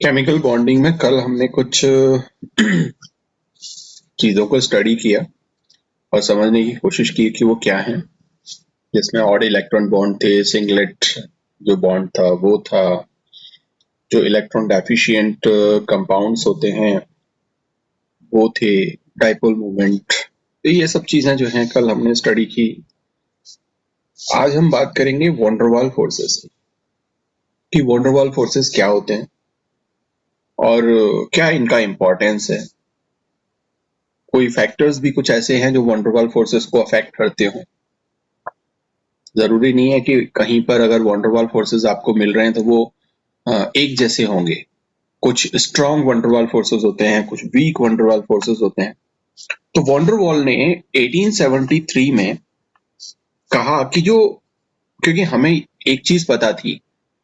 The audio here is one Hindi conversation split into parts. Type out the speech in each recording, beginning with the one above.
केमिकल बॉन्डिंग में कल हमने कुछ चीजों को स्टडी किया और समझने की कोशिश की कि वो क्या है, जिसमें ऑड इलेक्ट्रॉन बॉन्ड थे, सिंगलेट जो बॉन्ड था वो था, जो इलेक्ट्रॉन डेफिशिएंट कंपाउंड्स होते हैं वो थे, डाइपोल मूवमेंट। तो ये सब चीजें जो हैं कल हमने स्टडी की। आज हम बात करेंगे वॉन्डरवाल फोर्सेस की, कि वॉन्डरवाल फोर्सेस क्या होते हैं और क्या इनका इम्पोर्टेंस है। कोई फैक्टर्स भी कुछ ऐसे हैं जो वॉन्डरवाल फोर्सेस को अफेक्ट करते हो। जरूरी नहीं है कि कहीं पर अगर वॉन्डरवाल फोर्सेस आपको मिल रहे हैं तो वो एक जैसे होंगे। कुछ स्ट्रॉन्ग वॉन्डरवाल फोर्सेस होते हैं, कुछ वीक वॉन्डरवाल फोर्सेस होते हैं। तो वॉन्डरवाल ने 1873 में कहा कि जो, क्योंकि हमें एक चीज पता थी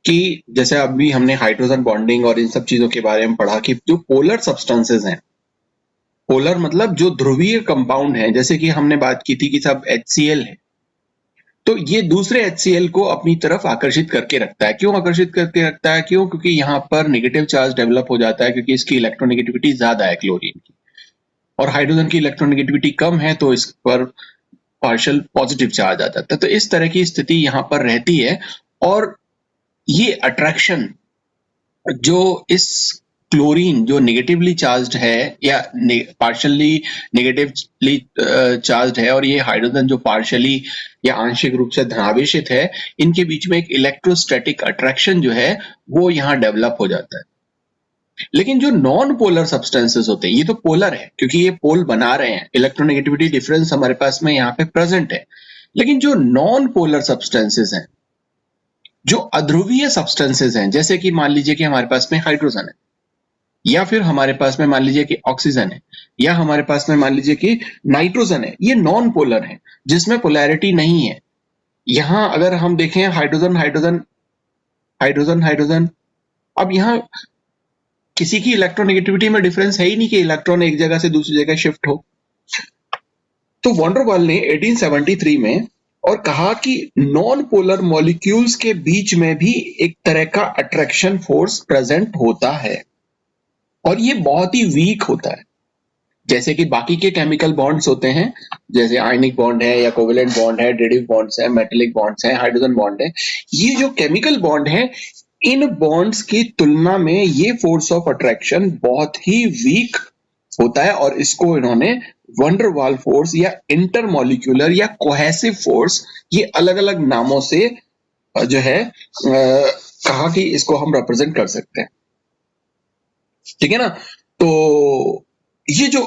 कि जैसे अभी हमने हाइड्रोजन बॉन्डिंग और इन सब चीजों के बारे में पढ़ा कि जो पोलर सब्सटेंसेस हैं, पोलर मतलब जो ध्रुवीय कंपाउंड है, जैसे कि हमने बात की थी कि सब HCl है, तो ये दूसरे HCl को अपनी तरफ आकर्षित करके रखता है। क्यों आकर्षित करके रखता है? क्यों? क्योंकि यहाँ पर नेगेटिव चार्ज डेवलप हो जाता है, क्योंकि इसकी इलेक्ट्रोनेगेटिविटी ज्यादा है क्लोरीन की, और हाइड्रोजन की इलेक्ट्रोनेगेटिविटी कम है, तो इस पर पार्शियल पॉजिटिव चार्ज आ जाता है। तो इस तरह की स्थिति यहाँ पर रहती है, और ये अट्रैक्शन जो इस क्लोरीन जो नेगेटिवली चार्ज्ड है या पार्शियली नेगेटिवली चार्ज्ड है, और ये हाइड्रोजन जो पार्शियली या आंशिक रूप से धनावेशित है, इनके बीच में एक इलेक्ट्रोस्टैटिक अट्रैक्शन जो है वो यहाँ डेवलप हो जाता है। लेकिन जो नॉन पोलर सब्सटेंसेस होते हैं, ये तो पोलर है क्योंकि ये पोल बना रहे हैं, इलेक्ट्रोनेगेटिविटी डिफरेंस हमारे पास में यहाँ पे प्रेजेंट है। लेकिन जो नॉन पोलर सब्सटेंसेस हैं, जो अध्रुवीय सब्सटेंसेस हैं, जैसे कि मान लीजिए कि हमारे पास में हाइड्रोजन है, या फिर हमारे पास में मान लीजिए कि ऑक्सीजन है, या हमारे पास में मान लीजिए कि नाइट्रोजन है, ये नॉन पोलर है जिसमें पोलैरिटी नहीं है। यहां अगर हम देखें हाइड्रोजन हाइड्रोजन हाइड्रोजन हाइड्रोजन, अब यहां किसी की इलेक्ट्रोनेगेटिविटी में डिफरेंस है ही नहीं कि इलेक्ट्रॉन एक जगह से दूसरी जगह शिफ्ट हो। तो वॉन्डरवाल ने 1873 में और कहा कि नॉन पोलर मॉलिक्यूल्स के बीच में भी एक तरह का अट्रैक्शन फोर्स प्रेजेंट होता है, और ये बहुत ही वीक होता है। जैसे कि बाकी के केमिकल बॉन्ड्स होते हैं, जैसे आयनिक बॉन्ड है या कोवेलेंट बॉन्ड है, डेडिव बॉन्ड्स है, मेटेलिक बॉन्ड्स है, हाइड्रोजन बॉन्ड है, ये जो केमिकल बॉन्ड है, इन बॉन्ड्स की तुलना में ये फोर्स ऑफ अट्रैक्शन बहुत ही वीक होता है, और इसको इन्होंने वंडरवाल फोर्स या इंटरमॉलिक्यूलर या कोहेसिव फोर्स, ये अलग अलग नामों से जो है कहा कि इसको हम रिप्रेजेंट कर सकते हैं। ठीक है ना? तो ये जो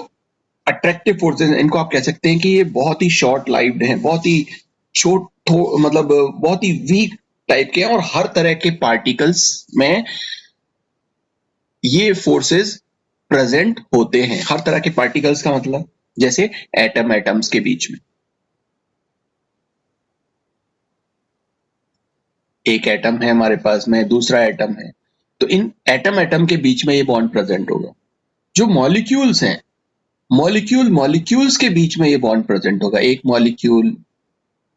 अट्रैक्टिव फोर्सेस, इनको आप कह सकते हैं कि ये बहुत ही शॉर्ट लाइव्ड हैं, बहुत ही मतलब बहुत ही वीक टाइप के हैं, और हर तरह के पार्टिकल्स में ये फोर्सेस प्रेजेंट होते हैं। हर तरह के पार्टिकल्स का मतलब जैसे एटम्स के बीच में एक एटम है हमारे पास में, दूसरा एटम है, तो इन एटम के बीच में ये बॉन्ड प्रेजेंट होगा। जो मॉलिक्यूल्स हैं, मॉलिक्यूल्स के बीच में ये बॉन्ड प्रेजेंट होगा। एक मॉलिक्यूल,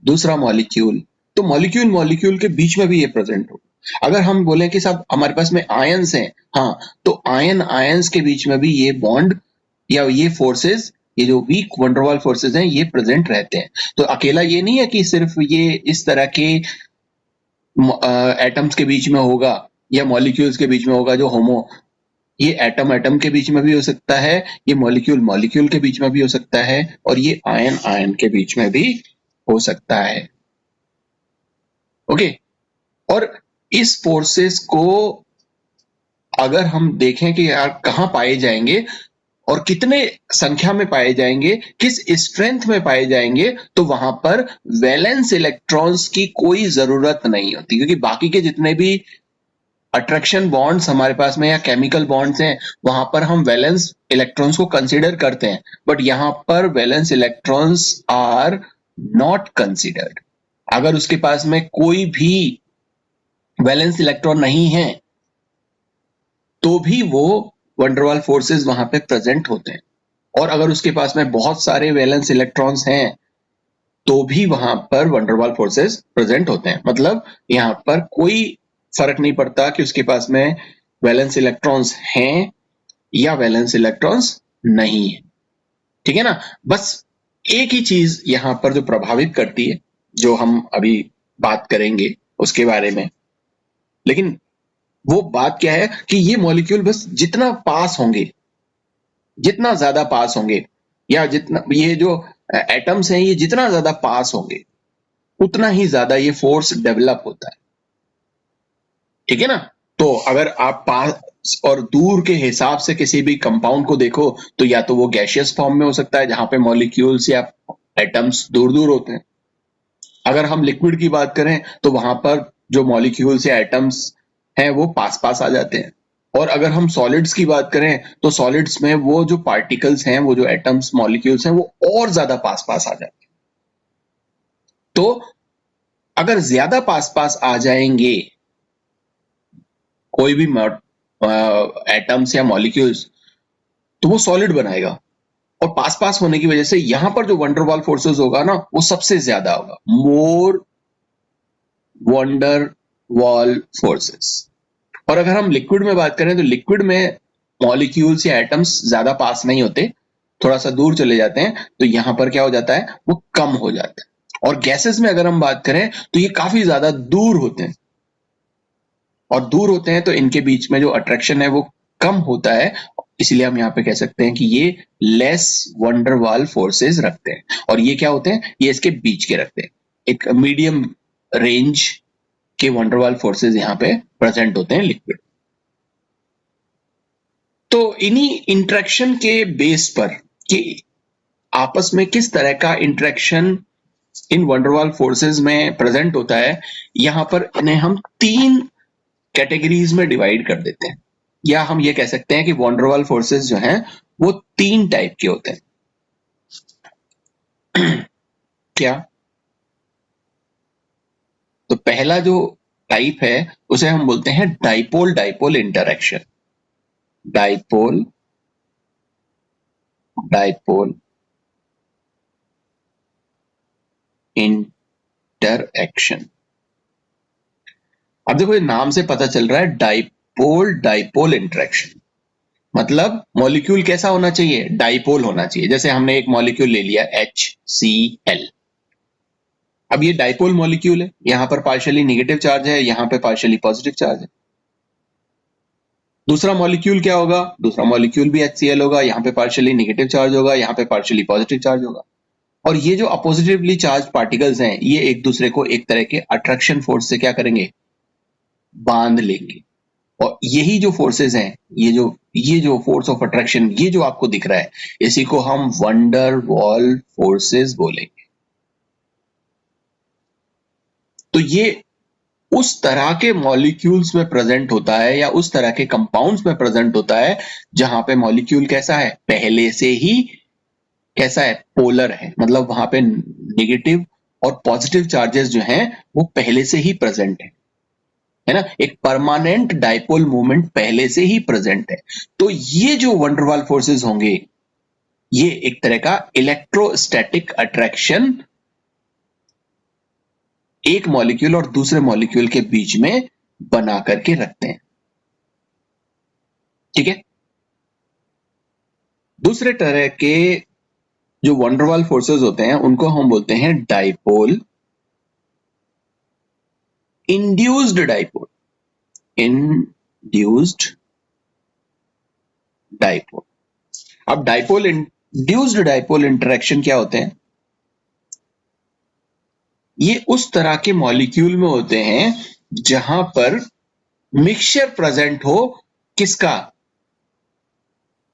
दूसरा मॉलिक्यूल, तो मॉलिक्यूल के बीच में भी ये प्रेजेंट होगा। अगर हम बोलें कि साहब हमारे पास में आयंस हैं, हाँ, तो आयंस के बीच में भी ये बॉन्ड या ये फोर्सेस, ये जो वीक वंडरवाल फोर्सेस हैं, ये प्रेजेंट रहते हैं। तो अकेला ये नहीं है कि सिर्फ ये इस तरह के एटम्स के बीच में होगा या मॉलिक्यूल्स के बीच में होगा जो ये एटम के बीच में भी हो सकता है, ये मॉलिक्यूल के बीच में भी हो सकता है, और ये आयन के बीच में भी हो सकता है। ओके, और इस फोर्सेस को अगर हम देखें कि यार कहां पाए जाएंगे और कितने संख्या में पाए जाएंगे, किस स्ट्रेंथ में पाए जाएंगे, तो वहां पर वैलेंस इलेक्ट्रॉन्स की कोई जरूरत नहीं होती, क्योंकि बाकी के जितने भी अट्रैक्शन बॉन्ड्स हमारे पास में या केमिकल बॉन्ड्स हैं, वहां पर हम वैलेंस इलेक्ट्रॉन्स को कंसीडर करते हैं, बट यहां पर valence electrons are not considered. अगर उसके पास में कोई भी वैलेंस इलेक्ट्रॉन नहीं है तो भी वो वंडरवाल फोर्सेस वहां पे प्रेजेंट होते हैं, और अगर उसके पास में बहुत सारे वैलेंस इलेक्ट्रॉन्स हैं तो भी वहां पर वंडरवाल फोर्सेस प्रेजेंट होते हैं। मतलब यहां पर कोई फर्क नहीं पड़ता कि उसके पास में वैलेंस इलेक्ट्रॉन्स हैं या वैलेंस इलेक्ट्रॉन्स नहीं है। ठीक है ना। बस एक ही चीज यहां पर जो प्रभावित करती है, जो हम अभी बात करेंगे उसके बारे में, लेकिन वो बात क्या है कि ये मॉलिक्यूल बस जितना पास होंगे, जितना ज्यादा पास होंगे, या जितना ये जो एटम्स हैं ये जितना ज्यादा पास होंगे उतना ही ज्यादा ये फोर्स डेवलप होता है। ठीक है ना। तो अगर आप पास और दूर के हिसाब से किसी भी कंपाउंड को देखो तो या तो वो गैसियस फॉर्म में हो सकता है जहां पे मॉलिक्यूल्स या एटम्स दूर दूर होते हैं। अगर हम लिक्विड की बात करें तो वहां पर जो मॉलिक्यूल्स या एटम्स हैं वो पास पास आ जाते हैं। और अगर हम सॉलिड्स की बात करें तो सॉलिड्स में वो जो पार्टिकल्स हैं, वो जो एटम्स मॉलिक्यूल्स हैं, वो और ज्यादा पास पास आ जाते हैं। तो अगर ज्यादा पास पास आ जाएंगे कोई भी एटम्स या मॉलिक्यूल्स तो वो सॉलिड बनाएगा। और पास पास होने की वजह से यहां पर जो वंडरवॉल फोर्सेस होगा ना वो सबसे ज्यादा होगा, मोर वंडर वॉल फोर्सेस। और अगर हम लिक्विड में बात करें तो लिक्विड में मॉलिक्यूल्स या एटम्स ज्यादा पास नहीं होते, थोड़ा सा दूर चले जाते हैं, तो यहां पर क्या हो जाता है, वो कम हो जाता है। और गैसेस में अगर हम बात करें तो ये काफी ज्यादा दूर होते हैं, और दूर होते हैं तो इनके बीच में जो अट्रैक्शन है वो कम होता है। इसलिए हम यहाँ पे कह सकते हैं कि ये लेस वंडरवाल फोर्सेस रखते हैं। और ये क्या होते हैं, ये इसके बीच के रखते हैं, एक मीडियम रेंज के वंडरवाल फोर्सेस यहाँ पे प्रेजेंट होते हैं लिक्विड। तो इन्हीं इंटरेक्शन के बेस पर कि आपस में किस तरह का इंटरेक्शन इन वंडरवाल फोर्सेस में प्रेजेंट होता है, यहां पर इन्हें हम तीन कैटेगरीज में डिवाइड कर देते हैं। या हम ये कह सकते हैं कि वंडरवाल फोर्सेस जो हैं वो तीन टाइप के होते हैं। क्या? तो पहला जो टाइप है उसे हम बोलते हैं dipole dipole interaction. Dipole dipole interaction. अब देखो ये नाम से पता चल रहा है डाइपोल डाइपोल इंटरेक्शन, मतलब मॉलिक्यूल कैसा होना चाहिए, डाइपोल होना चाहिए। जैसे हमने एक मॉलिक्यूल ले लिया HCl। अब ये डाइपोल मॉलिक्यूल है, यहां पर पार्शियली नेगेटिव चार्ज है, यहां पे पार्शियली पॉजिटिव चार्ज है। दूसरा मॉलिक्यूल क्या होगा, दूसरा मॉलिक्यूल भी HCl होगा, यहां पे पार्शियली नेगेटिव चार्ज होगा, यहां पे पार्शियली पॉजिटिव चार्ज होगा। और ये जो अपोजिटिवली चार्ज पार्टिकल्स हैं ये एक दूसरे को एक तरह के अट्रैक्शन फोर्स से क्या करेंगे, बांध लेंगे। और यही जो फोर्सेस हैं, ये जो फोर्स ऑफ अट्रैक्शन, ये जो आपको दिख रहा है, इसी को हम वंडर वॉल फोर्सेस बोलेंगे। तो ये उस तरह के मॉलिक्यूल्स में प्रेजेंट होता है या उस तरह के कंपाउंड्स में प्रेजेंट होता है जहां पे मॉलिक्यूल कैसा है, पहले से ही कैसा है, पोलर है। मतलब वहां पे नेगेटिव और पॉजिटिव चार्जेस जो हैं वो पहले से ही प्रेजेंट है ना, एक परमानेंट डाइपोल मूवमेंट पहले से ही प्रेजेंट है। तो ये जो वंडरवाल फोर्सेस होंगे ये एक तरह का इलेक्ट्रोस्टैटिक अट्रैक्शन एक मॉलिक्यूल और दूसरे मॉलिक्यूल के बीच में बना करके रखते हैं। ठीक है। दूसरे तरह के जो वंडरवाल फोर्सेस होते हैं उनको हम बोलते हैं dipole induced dipole. Induced dipole. अब डाइपोल इंड्यूस्ड डाइपोल इंटरेक्शन क्या होते हैं, ये उस तरह के मॉलिक्यूल में होते हैं जहां पर मिक्सचर प्रेजेंट हो, किसका,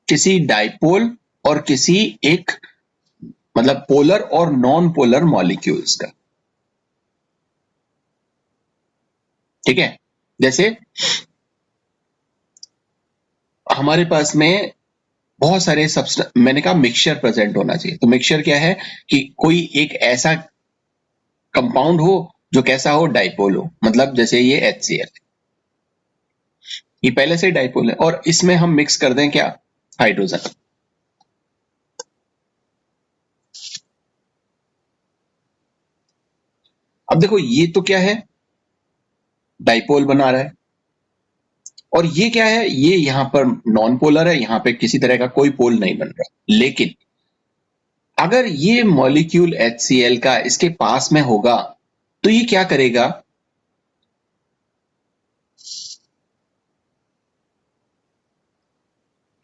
किसी डाइपोल और किसी एक मतलब पोलर और नॉन पोलर मॉलिक्यूल्स का। ठीक है। जैसे हमारे पास में बहुत सारे मैंने कहा मिक्सचर प्रेजेंट होना चाहिए। तो मिक्सचर क्या है कि कोई एक ऐसा कंपाउंड हो जो कैसा हो, डाइपोल हो। मतलब जैसे ये HCl, ये पहले से ही डाइपोल है और इसमें हम मिक्स कर दें क्या, हाइड्रोजन। अब देखो ये तो क्या है, डाइपोल बना रहा है। और ये क्या है, ये यहां पर नॉन पोलर है, यहां पे किसी तरह का कोई पोल नहीं बन रहा। लेकिन अगर ये मॉलिक्यूल HCl का इसके पास में होगा तो ये क्या करेगा,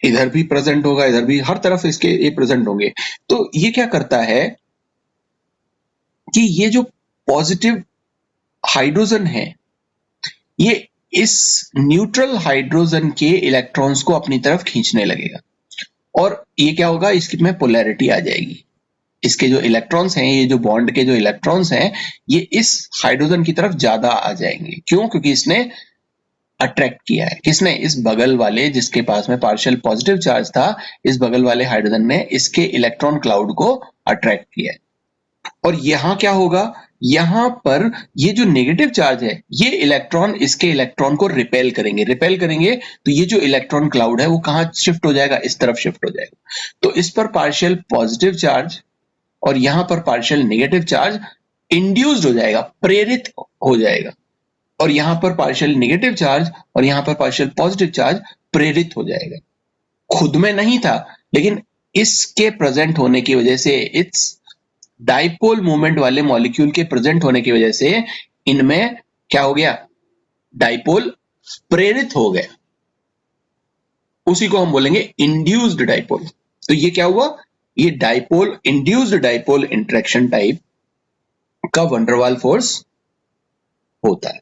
इधर भी प्रेजेंट होगा, इधर भी, हर तरफ इसके ये प्रेजेंट होंगे। तो ये क्या करता है कि ये जो पॉजिटिव हाइड्रोजन है ये इस न्यूट्रल हाइड्रोजन के इलेक्ट्रॉन्स को अपनी तरफ खींचने लगेगा, और ये क्या होगा, इसमें पोलैरिटी आ जाएगी। इसके जो इलेक्ट्रॉन्स हैं, ये जो बॉन्ड के जो इलेक्ट्रॉन्स हैं, ये इस हाइड्रोजन की तरफ ज्यादा आ जाएंगे। क्यों? क्योंकि इसने अट्रैक्ट किया है, किसने, इस बगल वाले जिसके पास में पार्शियल पॉजिटिव चार्ज था, इस बगल वाले हाइड्रोजन ने इसके इलेक्ट्रॉन क्लाउड को अट्रैक्ट किया है। और यहां क्या होगा, यहां पर ये जो नेगेटिव चार्ज है, ये इलेक्ट्रॉन इसके इलेक्ट्रॉन को रिपेल करेंगे। रिपेल करेंगे तो ये जो इलेक्ट्रॉन क्लाउड है वो कहां शिफ्ट हो जाएगा, इस तरफ शिफ्ट हो जाएगा। तो इस पर पार्शियल पॉजिटिव चार्ज और यहां पर पार्शियल नेगेटिव चार्ज इंड्यूस्ड हो जाएगा, प्रेरित हो जाएगा। और यहां पर पार्शियल नेगेटिव चार्ज और यहां पर पार्शियल पॉजिटिव चार्ज प्रेरित हो जाएगा। खुद में नहीं था, लेकिन इसके प्रेजेंट होने की वजह से, इट्स डाइपोल मोमेंट वाले मॉलिक्यूल के प्रेजेंट होने की वजह से इनमें क्या हो गया, डाइपोल प्रेरित हो गया। उसी को हम बोलेंगे इंड्यूस्ड डाइपोल। तो ये क्या हुआ, ये dipole, induced dipole interaction type का वंडर वाल फोर्स होता है।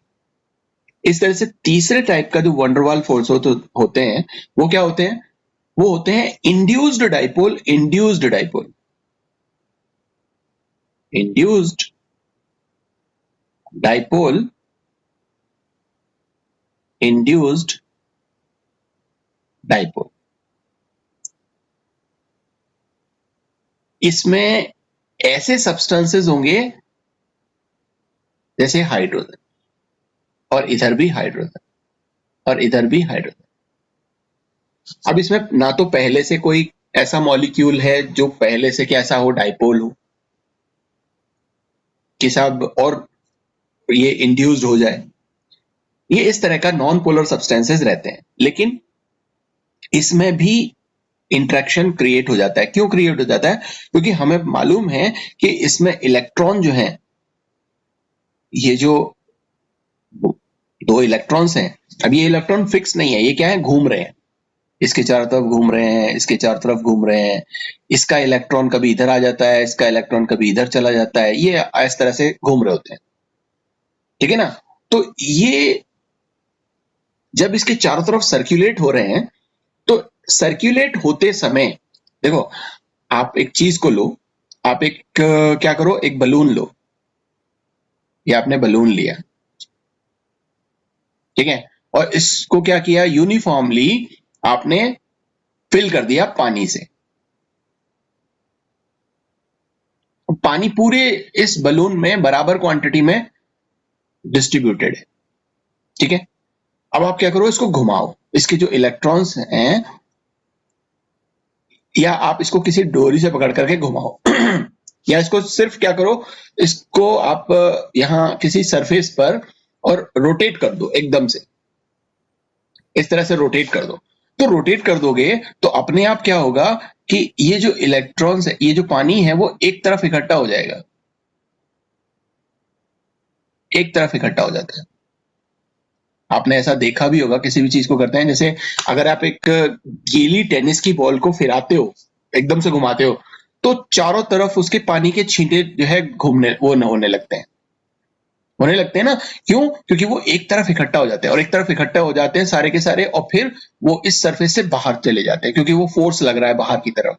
इस तरह से तीसरे टाइप का जो वंडर वाल फोर्स होते हैं वो क्या होते हैं, वो होते हैं induced dipole. Induced dipole, induced dipole, induced dipole. इसमें ऐसे सब्सटेंसेस होंगे जैसे हाइड्रोजन, और इधर भी हाइड्रोजन, और इधर भी हाइड्रोजन। अब इसमें ना तो पहले से कोई ऐसा मॉलिक्यूल है जो पहले से कैसा हो, डाइपोल हो कि साहब और ये इंड्यूस्ड हो जाए। ये इस तरह का नॉन पोलर सब्सटेंसेस रहते हैं, लेकिन इसमें भी इंट्रैक्शन क्रिएट हो जाता है। क्यों क्रिएट हो जाता है? क्योंकि हमें मालूम है कि इसमें इलेक्ट्रॉन जो हैं, ये जो दो इलेक्ट्रॉन्स हैं, अब ये इलेक्ट्रॉन फिक्स नहीं है, ये क्या है, घूम रहे हैं, इसके चारों तरफ घूम रहे हैं, इसके चारों तरफ घूम रहे हैं। इसका इलेक्ट्रॉन कभी इधर आ जाता है, इसका इलेक्ट्रॉन कभी इधर चला जाता है, ये इस तरह से घूम रहे होते हैं, ठीक है ना। तो ये जब इसके चारों तरफ सर्कुलेट हो रहे हैं, तो सर्कुलेट होते समय देखो, आप एक चीज को लो, आप एक क्या करो, एक बलून लो, ये आपने बलून लिया, ठीक है, और इसको क्या किया, यूनिफॉर्मली आपने फिल कर दिया पानी से। पानी पूरे इस बलून में बराबर क्वांटिटी में डिस्ट्रीब्यूटेड है, ठीक है। अब आप क्या करो, इसको घुमाओ, इसके जो इलेक्ट्रॉन्स हैं, या आप इसको किसी डोरी से पकड़ करके घुमाओ या इसको सिर्फ क्या करो, इसको आप यहां किसी सरफेस पर और रोटेट कर दो, एकदम से इस तरह से रोटेट कर दो। तो रोटेट कर दोगे तो अपने आप क्या होगा कि ये जो इलेक्ट्रॉन्स है, ये जो पानी है, वो एक तरफ इकट्ठा हो जाएगा, एक तरफ इकट्ठा हो जाता है। आपने ऐसा देखा भी होगा, किसी भी चीज को करते हैं, जैसे अगर आप एक गीली टेनिस की बॉल को फिराते हो, एकदम से घुमाते हो, तो चारों तरफ उसके पानी के छींटे जो है घूमने, वो होने लगते हैं, होने लगते हैं ना। क्यों? क्योंकि वो एक तरफ इकट्ठा हो जाते हैं, और एक तरफ इकट्ठा हो जाते हैं सारे के सारे, और फिर वो इस सरफेस से बाहर चले जाते हैं, क्योंकि वो फोर्स लग रहा है बाहर की तरफ।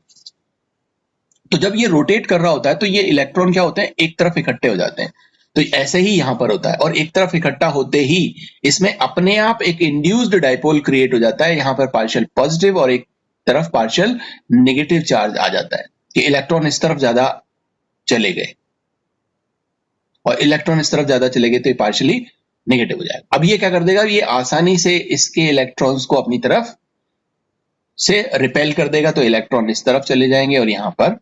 तो जब ये रोटेट कर रहा होता है तो ये इलेक्ट्रॉन क्या होते हैं, एक तरफ इकट्ठे हो जाते हैं। तो ऐसे ही यहां पर होता है, और एक तरफ इकट्ठा होते ही इसमें अपने आप एक इंड्यूस्ड डाइपोल क्रिएट हो जाता है। यहां पर पार्शियल पॉजिटिव और एक तरफ पार्शियल नेगेटिव चार्ज आ जाता है कि इलेक्ट्रॉन इस तरफ ज्यादा चले गए, और इलेक्ट्रॉन इस तरफ ज्यादा चले गए तो ये पार्शियली नेगेटिव हो जाएगा। अब ये क्या कर देगा, ये आसानी से इसके इलेक्ट्रॉन्स को अपनी तरफ से रिपेल कर देगा, तो इलेक्ट्रॉन इस तरफ चले जाएंगे, और यहां पर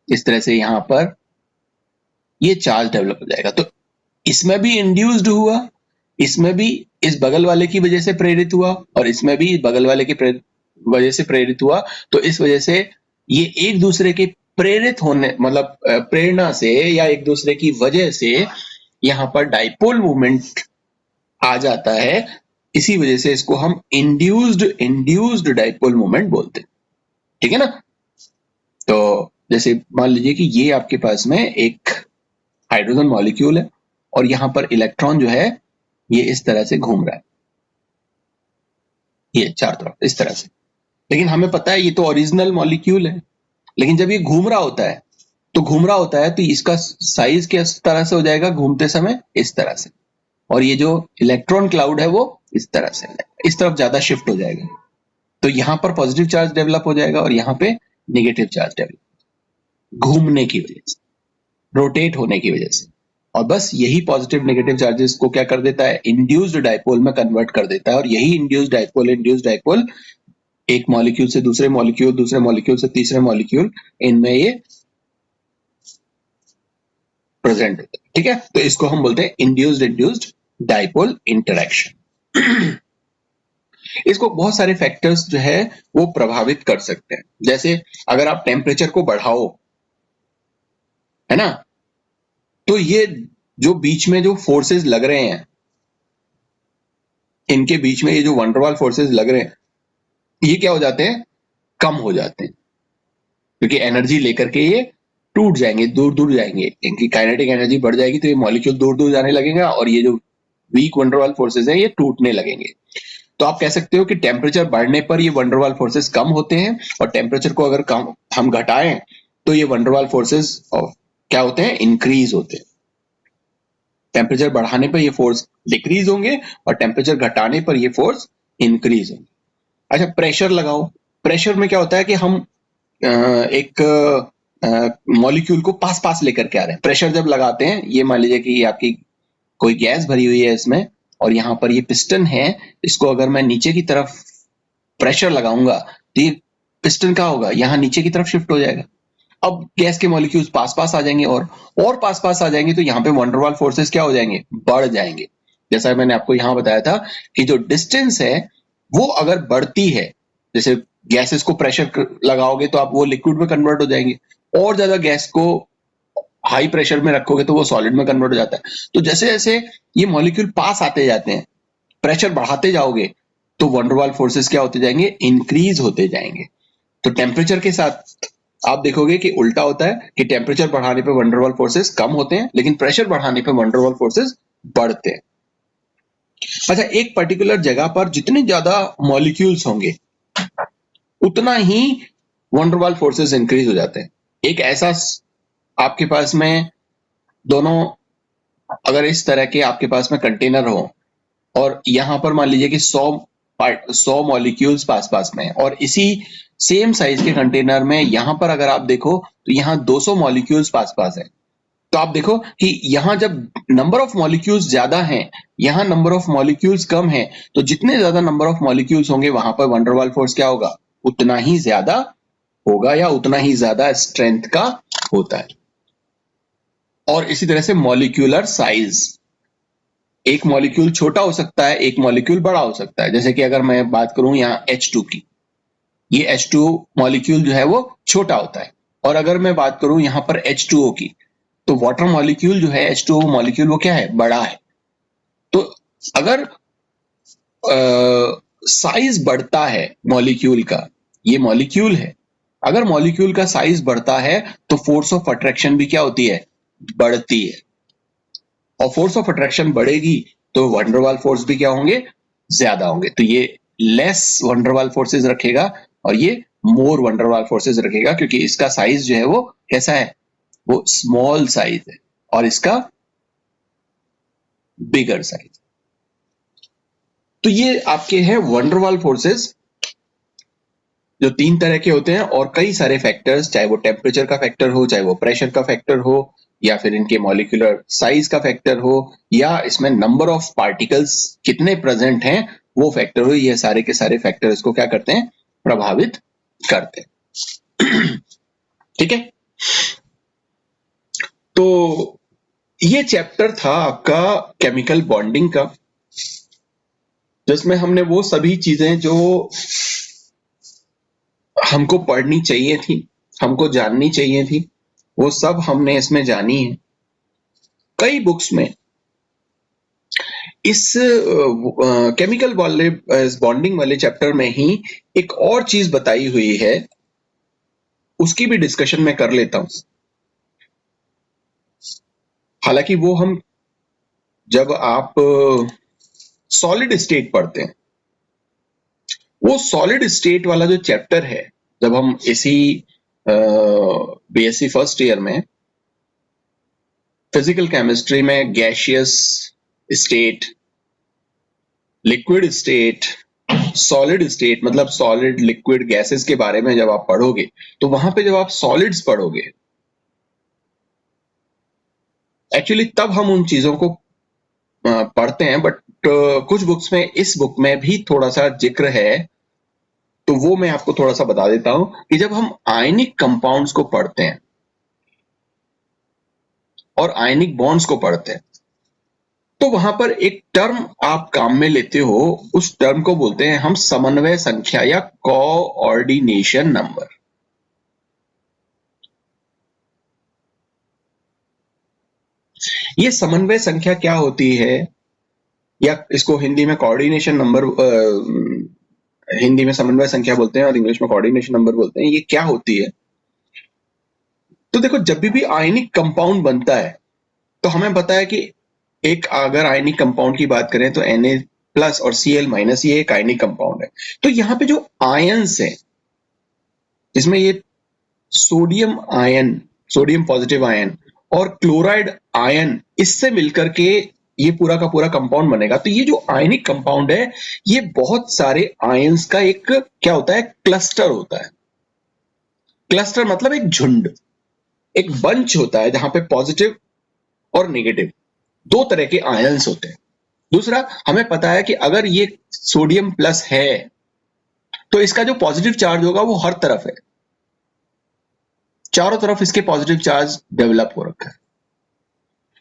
इस तरह से यहां पर ये चार्ज डेवलप हो जाएगा। तो इसमें भी इंड्यूस्ड हुआ, इसमें भी इस बगल वाले की वजह से प्रेरित हुआ और इसमें भी इस बगल वाले की वजह से प्रेरित हुआ, तो इस वजह से ये एक दूसरे के प्रेरित होने मतलब प्रेरणा से या एक दूसरे की वजह से यहाँ पर डाइपोल मूवमेंट आ जाता है। इसी वजह से इसको हम इंड्यूस्ड डाइपोल मूवमेंट बोलते हैं। ठीक है ना। तो जैसे मान लीजिए कि ये आपके पास में एक हाइड्रोजन मॉलिक्यूल है और यहाँ पर इलेक्ट्रॉन जो है ये इस तरह से घूम रहा है, ये चार तरफ इस तरह से। लेकिन हमें पता है ये तो ओरिजिनल मॉलिक्यूल है, लेकिन जब ये घूम रहा होता है तो घूम रहा होता है तो इसका साइज किस तरह से हो जाएगा घूमते समय, इस तरह से। और ये जो इलेक्ट्रॉन क्लाउड है वो इस तरह से इस तरफ ज्यादा शिफ्ट हो जाएगा, तो यहाँ पर पॉजिटिव चार्ज डेवलप हो जाएगा और यहाँ पे नेगेटिव चार्ज डेवलप, घूमने की वजह से, रोटेट होने की वजह से। और बस यही पॉजिटिव नेगेटिव चार्जेस को क्या कर देता है, इंड्यूस्ड डाइपोल में कन्वर्ट कर देता है। और यही इंड्यूस्ड डाइपोल एक मॉलिक्यूल से दूसरे मॉलिक्यूल, दूसरे मॉलिक्यूल से तीसरे मॉलिक्यूल, इनमें ये प्रेजेंट होता है। ठीक है, तो इसको हम बोलते हैं इंड्यूस्ड डाइपोल इंटरेक्शन। इसको बहुत सारे फैक्टर्स जो है वो प्रभावित कर सकते हैं। जैसे अगर आप टेम्परेचर को बढ़ाओ, है ना, तो ये जो बीच में जो फोर्सेस लग रहे हैं, इनके बीच में ये जो वंडरवाल फोर्सेस लग रहे हैं, ये क्या हो जाते हैं, कम हो जाते हैं, क्योंकि एनर्जी लेकर के ये टूट जाएंगे, दूर दूर जाएंगे, इनकी काइनेटिक एनर्जी बढ़ जाएगी तो ये मॉलिक्यूल दूर दूर जाने लगेगा और ये जो वीक वंडरवाल फोर्सेस हैं ये टूटने लगेंगे। तो आप कह सकते हो कि टेम्परेचर बढ़ने पर ये वंडरवाल फोर्सेस कम होते हैं, और टेम्परेचर को अगर कम हम घटाएं तो ये वंडरवाल फोर्सेस क्या होते हैं, इंक्रीज होते हैं। टेम्परेचर बढ़ाने पर ये फोर्स डिक्रीज होंगे और टेम्परेचर घटाने पर ये फोर्स इंक्रीज होंगे। अच्छा, प्रेशर लगाओ। प्रेशर में क्या होता है कि हम एक मॉलिक्यूल को पास पास लेकर के आ रहे हैं। प्रेशर जब लगाते हैं, ये मान लीजिए कि आपकी कोई गैस भरी हुई है इसमें और यहाँ पर ये पिस्टन है, इसको अगर मैं नीचे की तरफ प्रेशर लगाऊंगा तो ये पिस्टन क्या होगा, यहाँ नीचे की तरफ शिफ्ट हो जाएगा। अब गैस के मॉलिक्यूल्स पास पास आ जाएंगे और पास पास आ जाएंगे, तो यहाँ पे वंडरवाल फोर्सेस क्या हो जाएंगे, बढ़ जाएंगे। जैसा मैंने आपको यहाँ बताया था कि जो डिस्टेंस है वो अगर बढ़ती है, जैसे गैसेस को प्रेशर लगाओगे तो आप वो लिक्विड में कन्वर्ट हो जाएंगे, और ज्यादा गैस को हाई प्रेशर में रखोगे तो वो सॉलिड में कन्वर्ट हो जाता है। तो जैसे जैसे ये मॉलिक्यूल पास आते जाते हैं, प्रेशर बढ़ाते जाओगे तो वंडरवाल फोर्सेस क्या होते जाएंगे, इंक्रीज होते जाएंगे। तो टेम्परेचर के साथ आप देखोगे कि उल्टा होता है कि टेम्परेचर बढ़ाने पे वंडरवाल फोर्सेस कम होते हैं, लेकिन प्रेशर बढ़ाने पे वंडरवाल फोर्सेस बढ़ते हैं। अच्छा, एक पर्टिकुलर जगह पर जितने ज्यादा मॉलिक्यूल्स होंगे उतना ही वंडरवाल फोर्सेस इंक्रीज हो जाते हैं। एक ऐसा आपके पास में दोनों, अगर इस तरह के आपके पास में कंटेनर हो और यहां पर मान लीजिए कि 100 मॉलिक्यूल्स पास पास में, और इसी सेम साइज के कंटेनर में यहां पर अगर आप देखो तो यहां 200 मॉलिक्यूल्स पास पास है, तो आप देखो कि यहां जब नंबर ऑफ मॉलिक्यूल्स ज्यादा हैं, यहां नंबर ऑफ मॉलिक्यूल्स कम है, तो जितने ज्यादा नंबर ऑफ मॉलिक्यूल्स होंगे वहां पर वंडरवाल फोर्स क्या होगा, उतना ही ज्यादा होगा या उतना ही ज्यादा स्ट्रेंथ का होता है। और इसी तरह से मॉलिक्यूलर साइज, एक मॉलिक्यूल छोटा हो सकता है, एक मॉलिक्यूल बड़ा हो सकता है। जैसे कि अगर मैं बात करूं यहाँ H2 की, ये H2 मॉलिक्यूल जो है वो छोटा होता है, और अगर मैं बात करूं यहाँ पर H2O की, तो वाटर मॉलिक्यूल जो है H2O मॉलिक्यूल वो क्या है, बड़ा है। तो अगर साइज बढ़ता है मॉलिक्यूल का, ये मॉलिक्यूल है, अगर मॉलिक्यूल का साइज बढ़ता है तो फोर्स ऑफ अट्रैक्शन भी क्या होती है, बढ़ती है। और फोर्स ऑफ अट्रैक्शन बढ़ेगी तो वंडरवाल फोर्स भी क्या होंगे, ज्यादा होंगे। तो ये लेस वंडरवाल फोर्सेस रखेगा और ये मोर वंडरवाल फोर्सेस रखेगा, क्योंकि इसका साइज जो है वो कैसा है, वो स्मॉल साइज है और इसका बिगर साइज। तो ये आपके हैं वंडरवाल फोर्सेस, जो 3 तरह के होते हैं, और कई सारे फैक्टर्स, चाहे वो टेम्परेचर का फैक्टर हो, चाहे वो प्रेशर का फैक्टर हो, या फिर इनके मॉलिक्यूलर साइज का फैक्टर हो, या इसमें नंबर ऑफ पार्टिकल्स कितने प्रेजेंट हैं वो फैक्टर हो, ये सारे के सारे फैक्टर इसको क्या करते हैं, प्रभावित करते हैं। ठीक है, तो ये चैप्टर था आपका केमिकल बॉन्डिंग का। जिसमें हमने वो सभी चीजें जो हमको पढ़नी चाहिए थी, हमको जाननी चाहिए थी, वो सब हमने इसमें जानी है। कई बुक्स में इस केमिकल वाले इस बॉन्डिंग वाले चैप्टर में ही एक और चीज बताई हुई है, उसकी भी डिस्कशन मैं कर लेता हूं। हालांकि वो हम जब आप सॉलिड स्टेट पढ़ते हैं, वो सॉलिड स्टेट वाला जो चैप्टर है, जब हम इसी बीएससी फर्स्ट ईयर में फिजिकल केमिस्ट्री में gaseous state, liquid state, solid state मतलब सॉलिड लिक्विड गैसेस के बारे में जब आप पढ़ोगे, तो वहां पे जब आप सॉलिड्स पढ़ोगे, एक्चुअली तब हम उन चीजों को पढ़ते हैं, बट कुछ बुक्स में, इस बुक में भी थोड़ा सा जिक्र है, तो वो मैं आपको थोड़ा सा बता देता हूं कि जब हम आयनिक कंपाउंड्स को पढ़ते हैं और आयनिक बॉन्ड्स को पढ़ते हैं, तो वहां पर एक टर्म आप काम में लेते हो, उस टर्म को बोलते हैं हम समन्वय संख्या या कोऑर्डिनेशन नंबर। ये समन्वय संख्या क्या होती है, या इसको हिंदी में कोऑर्डिनेशन नंबर, हिंदी में समन्वय संख्या बोलते हैं और इंग्लिश में कोऑर्डिनेशन नंबर बोलते हैं, ये क्या होती है? तो देखो, जब भी आयनिक कंपाउंड बनता है, तो हमें पता है कि एक अगर आयनिक कंपाउंड की बात करें तो Na+ और Cl-, ये एक आयनिक कंपाउंड है। तो यहाँ पे जो आयंस है, जिसमें ये sodium ion, sodium positive ion और क्लोराइड आयन, इससे मिलकर के ये पूरा का पूरा कंपाउंड बनेगा। तो ये जो आयनिक कंपाउंड है, ये बहुत सारे आयंस का एक क्या होता है, क्लस्टर होता है। क्लस्टर मतलब एक झुंड, एक बंच होता है जहां पे पॉजिटिव और नेगेटिव दो तरह के आयंस होते हैं। दूसरा, हमें पता है कि अगर ये सोडियम प्लस है, तो इसका जो पॉजिटिव चार्ज होगा वो हर तरफ है, चारों तरफ इसके पॉजिटिव चार्ज डेवलप हो रखा है।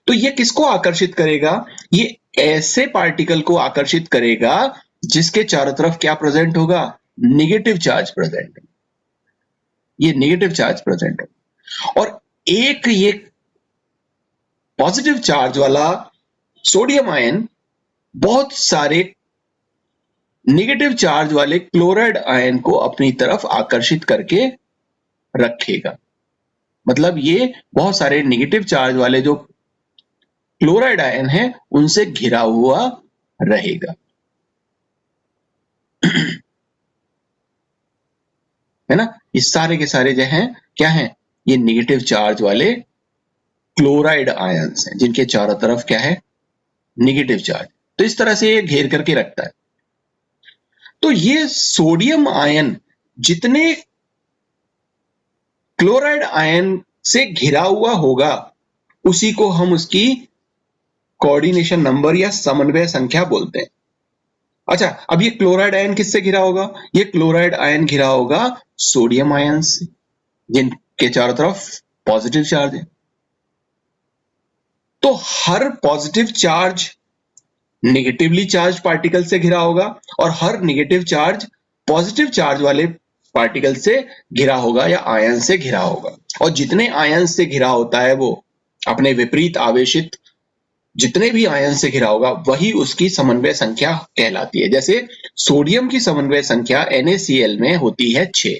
तो ये किसको आकर्षित करेगा? ये ऐसे पार्टिकल को आकर्षित करेगा जिसके चारों तरफ क्या प्रेजेंट होगा? Negative charge present. ये नेगेटिव चार्ज प्रेजेंट होगा। और एक ये पॉजिटिव चार्ज वाला सोडियम आयन बहुत सारे नेगेटिव चार्ज वाले क्लोराइड आयन को अपनी तरफ आकर्षित करके रखेगा। मतलब ये बहुत सारे नेगेटिव चार्ज वाले जो क्लोराइड आयन है, उनसे घिरा हुआ रहेगा। है ना? ये सारे के सारे जो हैं क्या हैं? ये नेगेटिव चार्ज वाले क्लोराइड आयंस हैं, जिनके चारों तरफ क्या है? Negative charge. तो इस तरह से ये घेर करके रखता है। तो ये सोडियम आयन जितने क्लोराइड आयन से घिरा हुआ होगा, उसी को हम उसकी कोऑर्डिनेशन नंबर या समन्वय संख्या बोलते हैं। अच्छा, अब ये क्लोराइड आयन किससे घिरा होगा? ये क्लोराइड आयन घिरा होगा सोडियम आयन से, जिनके चारों तरफ पॉजिटिव चार्ज है। तो हर positive charge negatively charge particle से घिरा होगा, और हर नेगेटिव चार्ज पॉजिटिव चार्ज वाले पार्टिकल से घिरा होगा या आयन से घिरा होगा। और जितने आयन से घिरा होता है, वो अपने विपरीत आवेशित जितने भी आयन से घिरा होगा, वही उसकी समन्वय संख्या कहलाती है। जैसे सोडियम की समन्वय संख्या NaCl में होती है 6,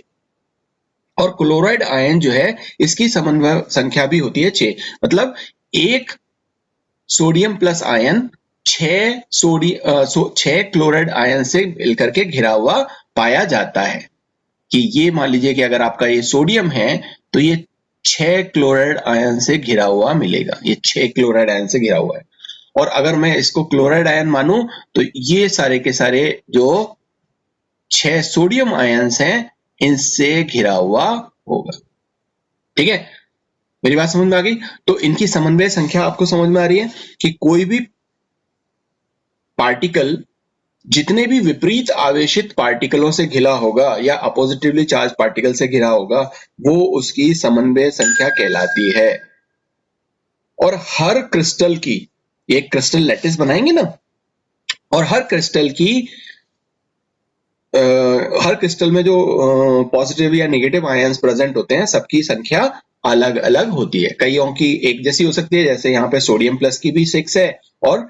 और क्लोराइड आयन जो है, इसकी समन्वय संख्या भी होती है 6। मतलब एक sodium plus ion 6 chloride ion से मिलकर के घिरा हुआ पाया जाता है। कि ये मान लीजिए कि अगर आपका ये सोडियम है, तो ये 6 क्लोराइड आयन से घिरा हुआ मिलेगा, ये 6 क्लोराइड आयन से घिरा हुआ है। और अगर मैं इसको क्लोराइड आयन मानूं, तो ये सारे के सारे जो 6 सोडियम आयन्स हैं, इनसे घिरा हुआ होगा। ठीक है, मेरी बात समझ में आ गई? तो इनकी समन्वय संख्या आपको समझ में आ रही है कि कोई भी पार्टिकल जितने भी विपरीत आवेशित पार्टिकलों से घिरा होगा या अपोजिटिवली चार्ज पार्टिकल से घिरा होगा, वो उसकी समन्वय संख्या कहलाती है। और हर क्रिस्टल की, एक क्रिस्टल लैटिस बनाएंगे ना, और हर क्रिस्टल में जो पॉजिटिव या नेगेटिव आयंस प्रेजेंट होते हैं सबकी संख्या अलग अलग होती है। कईयों की एक जैसी हो सकती है, जैसे यहाँ पे सोडियम प्लस की भी 6 है और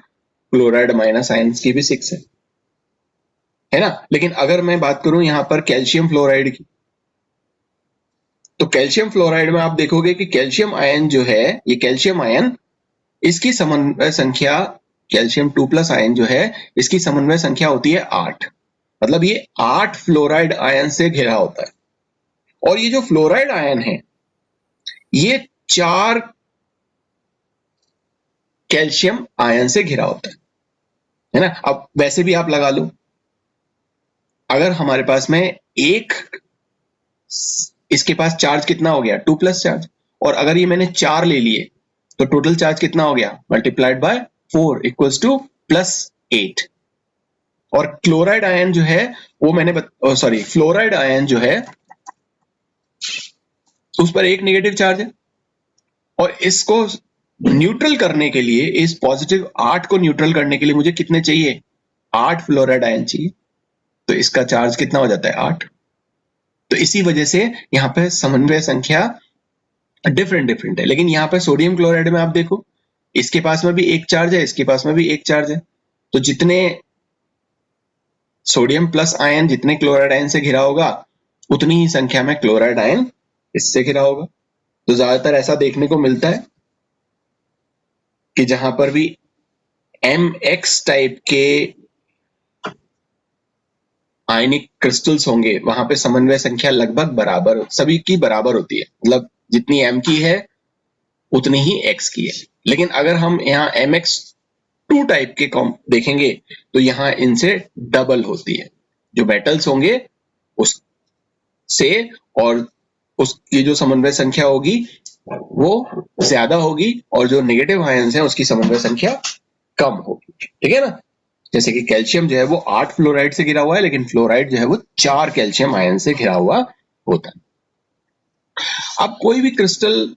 क्लोराइड माइनस आयंस की भी 6 है ना। लेकिन अगर मैं बात करूं यहाँ पर कैल्शियम फ्लोराइड की, तो कैल्शियम फ्लोराइड में आप देखोगे कि कैल्शियम आयन जो है, ये कैल्शियम आयन, इसकी समन्वय संख्या, कैल्शियम 2+ आयन जो है, इसकी समन्वय संख्या होती है 8। मतलब ये 8 फ्लोराइड आयन से घिरा होता है। और ये जो फ्लोराइड आयन है ये 4 कैल्शियम आयन से घिरा होता है ना। अब वैसे भी आप लगा लो, अगर हमारे पास में एक, इसके पास चार्ज कितना हो गया 2+ चार्ज, और अगर ये मैंने 4 ले लिए तो टोटल चार्ज कितना हो गया मल्टीप्लाइड बाय 4 इक्वल्स टू +8। और क्लोराइड आयन जो है वो मैंने सॉरी फ्लोराइड आयन जो है उस पर एक नेगेटिव चार्ज है, और इसको न्यूट्रल करने के लिए, इस पॉजिटिव 8 को न्यूट्रल करने के लिए मुझे कितने चाहिए, 8 फ्लोराइड आयन चाहिए। तो इसका चार्ज कितना हो जाता है 8। तो इसी वजह से यहाँ पे समन्वय संख्या डिफरेंट है। लेकिन यहाँ पे सोडियम क्लोराइड में आप देखो, इसके पास में भी एक चार्ज है, इसके पास में भी एक चार्ज है। तो जितने सोडियम प्लस आयन जितने क्लोराइड आयन से घिरा होगा उतनी ही संख्या में क्लोराइड आयन इससे घिरा होगा। तो ज्यादातर ऐसा देखने को मिलता है कि जहां पर भी MX टाइप के आयनिक क्रिस्टल्स होंगे वहां पे समन्वय संख्या लगभग बराबर, सभी की बराबर होती है। मतलब जितनी M की है उतनी ही X की है। लेकिन अगर हम यहाँ MX2 टाइप के देखेंगे तो यहाँ इनसे डबल होती है। जो मेटल्स होंगे उससे और उसकी जो समन्वय संख्या होगी वो ज्यादा होगी, और जो नेगेटिव आयंस है उसकी समन्वय संख्या कम होगी। ठीक है ना। जैसे कि कैल्शियम जो है वो 8 फ्लोराइड से घिरा हुआ है, लेकिन फ्लोराइड जो है वो 4 कैल्शियम आयन से घिरा हुआ होता है। अब कोई भी क्रिस्टल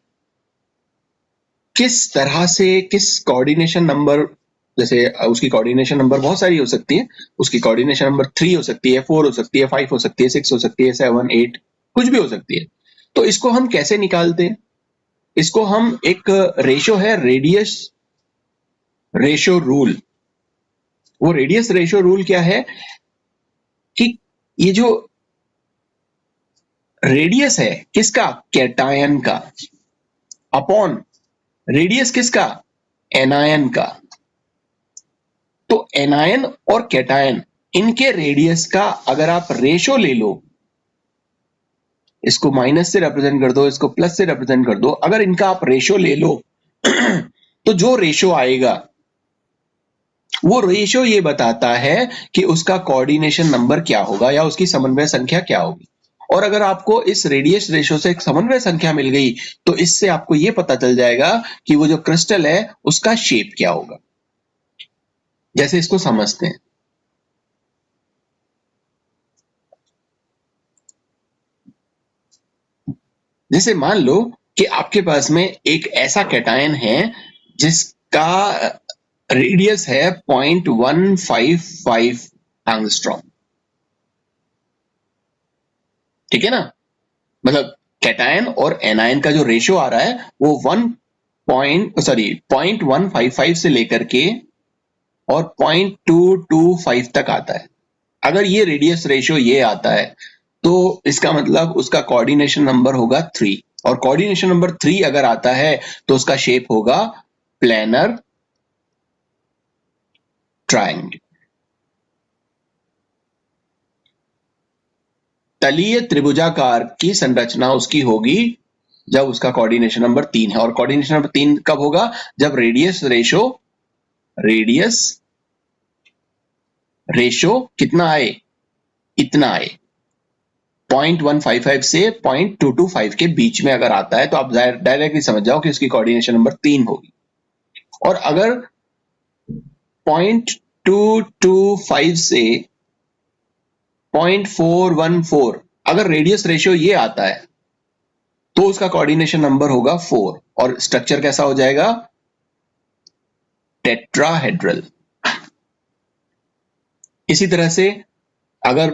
किस तरह से, किस कोऑर्डिनेशन नंबर, जैसे उसकी कोऑर्डिनेशन नंबर बहुत सारी हो सकती है, उसकी कोऑर्डिनेशन नंबर 3 हो सकती है, 4 हो सकती है, 5 हो सकती है, 6 हो सकती है, 7, 8 कुछ भी हो सकती है। तो इसको हम कैसे निकालते हैं? इसको हम, एक रेशो है रेडियस रेशो रूल। वो रेडियस रेशो रूल क्या है कि ये जो रेडियस है किसका, कैटायन का, अपॉन रेडियस किसका, एनायन का। तो एनायन और कैटायन इनके रेडियस का अगर आप रेशो ले लो, इसको माइनस से रिप्रेजेंट कर दो, इसको प्लस से रिप्रेजेंट कर दो, अगर इनका आप रेशो ले लो तो जो रेशो आएगा वो रेशो ये बताता है कि उसका कोऑर्डिनेशन नंबर क्या होगा या उसकी समन्वय संख्या क्या होगी। और अगर आपको इस रेडियस रेशो से एक समन्वय संख्या मिल गई तो इससे आपको ये पता चल जाएगा कि वो जो क्रिस्टल है उसका शेप क्या होगा। जैसे इसको समझते हैं, जैसे मान लो कि आपके पास में एक ऐसा कैटायन है जिसका रेडियस है 0.155 एंगस्ट्रॉम। ठीक है ना। मतलब कैटायन और एनायन का जो रेशियो आ रहा है वो 0.155 से लेकर के और 0.225 तक आता है। अगर ये रेडियस रेशियो ये आता है तो इसका मतलब उसका कोऑर्डिनेशन नंबर होगा 3, और कोऑर्डिनेशन नंबर 3 अगर आता है तो उसका शेप होगा प्लेनर ट्रायंगल। तलीय त्रिभुजाकार की संरचना उसकी होगी जब उसका कोऑर्डिनेशन नंबर 3 है। और कोऑर्डिनेशन नंबर 3 कब होगा, जब रेडियस रेशो कितना आए, इतना आए, 0.155 से 0.225 के बीच में अगर आता है तो आप डायरेक्टली समझ जाओ कि उसकी कोऑर्डिनेशन नंबर 3 होगी। और अगर 0.225 से 0.414 अगर रेडियस रेशियो ये आता है तो उसका कोऑर्डिनेशन नंबर होगा 4, और स्ट्रक्चर कैसा हो जाएगा, टेट्राहेड्रल। इसी तरह से अगर